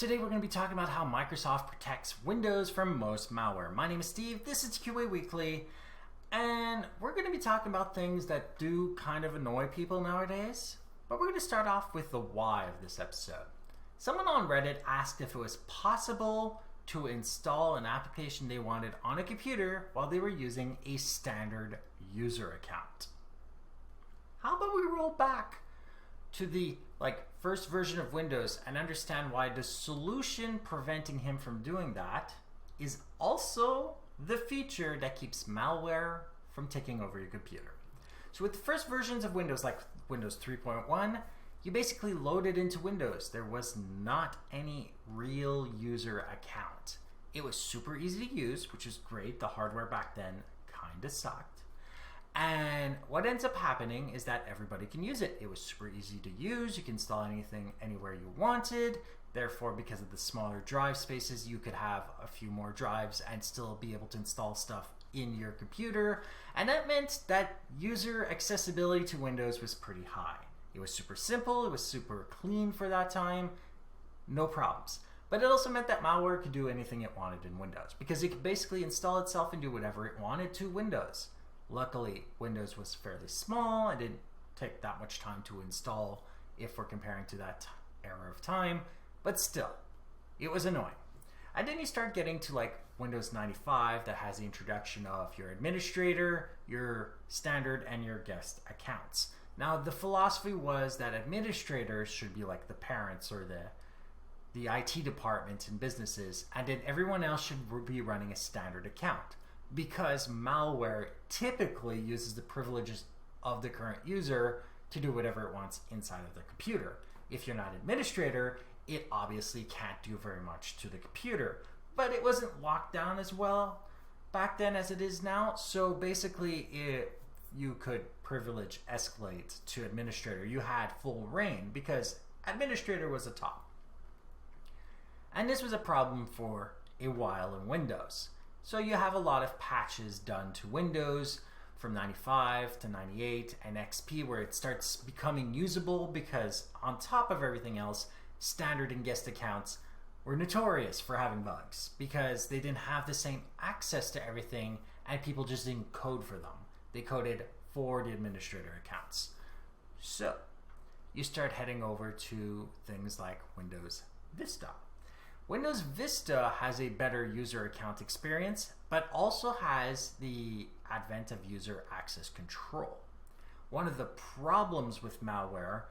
Today we're going to be talking about how Microsoft protects Windows from most malware. My name is Steve, this is TQA Weekly, and we're going to be talking about things that do kind of annoy people nowadays. But we're going to start off with the why of this episode. Someone on Reddit asked if it was possible to install an application they wanted on a computer while they were using a standard user account. How about we roll back to the first version of Windows and understand why the solution preventing him from doing that is also the feature that keeps malware from taking over your computer. So with the first versions of Windows, like Windows 3.1, you basically loaded into Windows. There was not any real user account. It was super easy to use, which is great. The hardware back then kind of sucked. And what ends up happening is that everybody can use it. It was super easy to use. You can install anything anywhere you wanted. Therefore, because of the smaller drive spaces, you could have a few more drives and still be able to install stuff in your computer. And that meant that user accessibility to Windows was pretty high. It was super simple. It was super clean for that time. No problems. But it also meant that malware could do anything it wanted in Windows because it could basically install itself and do whatever it wanted to Windows. Luckily, Windows was fairly small. It didn't take that much time to install if we're comparing to that era of time, but still, it was annoying. And then you start getting to Windows 95 that has the introduction of your administrator, your standard, and your guest accounts. Now, the philosophy was that administrators should be like the parents or the IT department in businesses, and then everyone else should be running a standard account. Because malware typically uses the privileges of the current user to do whatever it wants inside of the computer. If you're not an administrator, it obviously can't do very much to the computer. But it wasn't locked down as well back then as it is now. So basically, you could privilege escalate to administrator. You had full reign because administrator was the top. And this was a problem for a while in Windows. So you have a lot of patches done to Windows from 95 to 98 and XP where it starts becoming usable because on top of everything else, standard and guest accounts were notorious for having bugs because they didn't have the same access to everything and people just didn't code for them. They coded for the administrator accounts. So you start heading over to things like Windows Vista. Windows Vista has a better user account experience, but also has the advent of user access control. One of the problems with malware,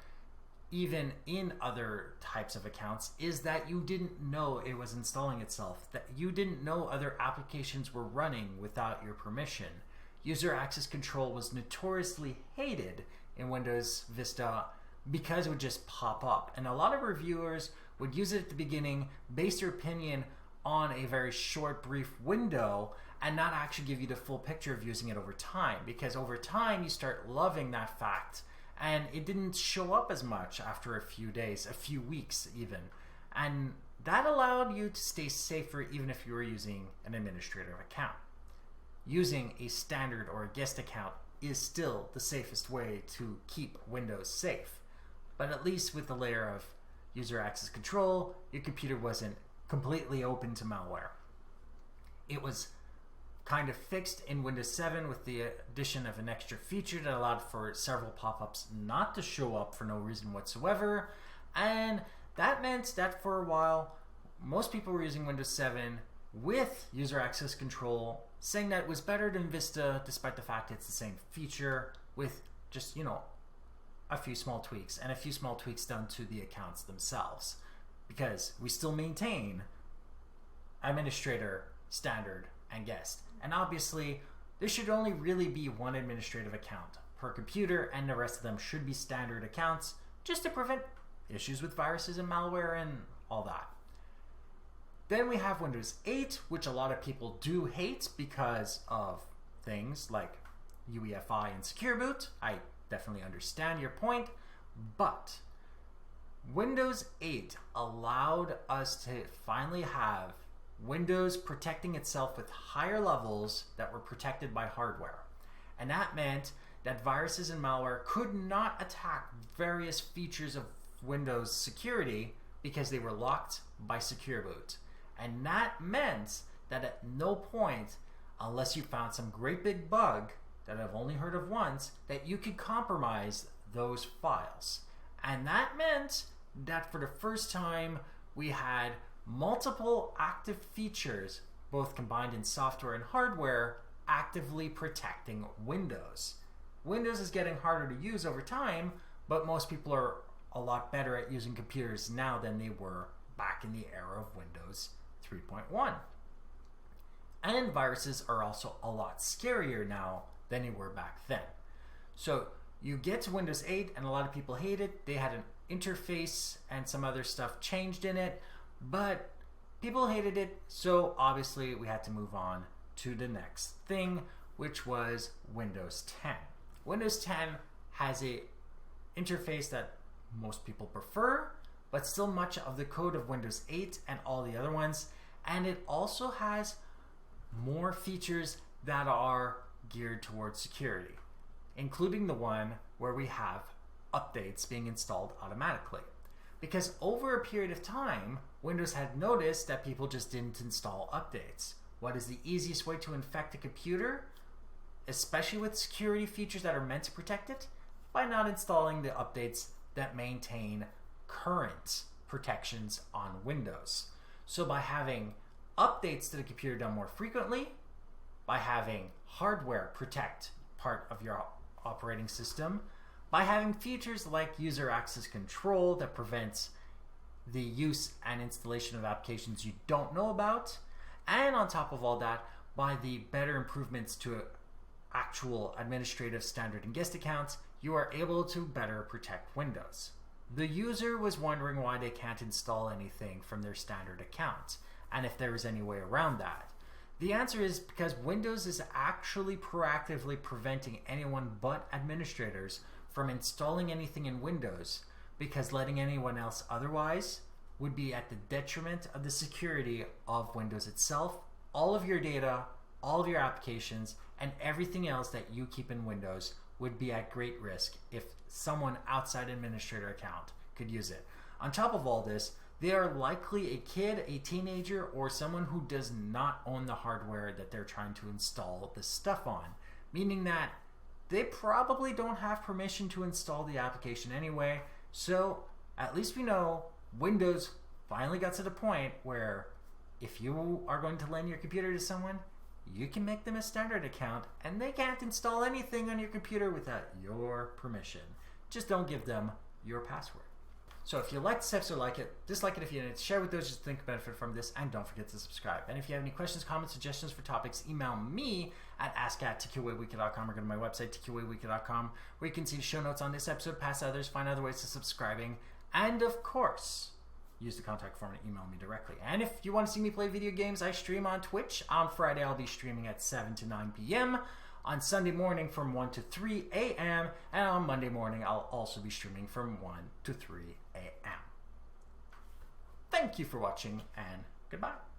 even in other types of accounts, is that you didn't know it was installing itself, that you didn't know other applications were running without your permission. User access control was notoriously hated in Windows Vista because it would just pop up. And a lot of reviewers would use it at the beginning, base their opinion on a very short, brief window, and not actually give you the full picture of using it over time. Because over time, you start loving that fact, and it didn't show up as much after a few days, a few weeks even. And that allowed you to stay safer even if you were using an administrative account. Using a standard or a guest account is still the safest way to keep Windows safe. But at least with the layer of user access control, your computer wasn't completely open to malware. It was kind of fixed in Windows 7 with the addition of an extra feature that allowed for several pop-ups not to show up for no reason whatsoever. And that meant that for a while, most people were using Windows 7 with user access control, saying that it was better than Vista despite the fact it's the same feature with just, a few small tweaks and a few small tweaks done to the accounts themselves because we still maintain administrator, standard, and guest. And obviously, there should only really be one administrative account per computer and the rest of them should be standard accounts just to prevent issues with viruses and malware and all that. Then we have Windows 8, which a lot of people do hate because of things like UEFI and Secure Boot. I definitely understand your point, but Windows 8 allowed us to finally have Windows protecting itself with higher levels that were protected by hardware. And that meant that viruses and malware could not attack various features of Windows security because they were locked by Secure Boot. And that meant that at no point, unless you found some great big bug that I've only heard of once, that you could compromise those files. And that meant that for the first time, we had multiple active features, both combined in software and hardware, actively protecting Windows. Windows is getting harder to use over time, but most people are a lot better at using computers now than they were back in the era of Windows 3.1. And viruses are also a lot scarier now than they were back then. So you get to Windows 8 and a lot of people hate it. They had an interface and some other stuff changed in it, but people hated it, so obviously we had to move on to the next thing, which was Windows 10. Windows 10 has a interface that most people prefer, but still much of the code of Windows 8 and all the other ones, and it also has more features that are geared towards security, including the one where we have updates being installed automatically. Because over a period of time, Windows had noticed that people just didn't install updates. What is the easiest way to infect a computer, especially with security features that are meant to protect it? By not installing the updates that maintain current protections on Windows. So by having updates to the computer done more frequently, by having hardware protect part of your operating system, by having features like user access control that prevents the use and installation of applications you don't know about, and on top of all that, by the better improvements to actual administrative standard and guest accounts, you are able to better protect Windows. The user was wondering why they can't install anything from their standard account, and if there is any way around that. The answer is because Windows is actually proactively preventing anyone but administrators from installing anything in Windows, because letting anyone else otherwise would be at the detriment of the security of Windows itself, all of your data, all of your applications, and everything else that you keep in Windows would be at great risk if someone outside administrator account could use it. On top of all this, they are likely a kid, a teenager, or someone who does not own the hardware that they're trying to install this stuff on, meaning that they probably don't have permission to install the application anyway. So at least we know Windows finally got to the point where if you are going to lend your computer to someone, you can make them a standard account and they can't install anything on your computer without your permission. Just don't give them your password. So if you like this episode, like it, dislike it if you didn't, share with those who think benefit from this, and don't forget to subscribe. And if you have any questions, comments, suggestions for topics, email me at ask@tqaweekly.com or go to my website, tqaweekly.com, where you can see show notes on this episode, past others, find other ways to subscribing, and of course, use the contact form and email me directly. And if you want to see me play video games, I stream on Twitch. On Friday, I'll be streaming at 7 to 9 p.m., on Sunday morning from 1 to 3 a.m., and on Monday morning, I'll also be streaming from 1 to 3 a.m. Thank you for watching, and goodbye.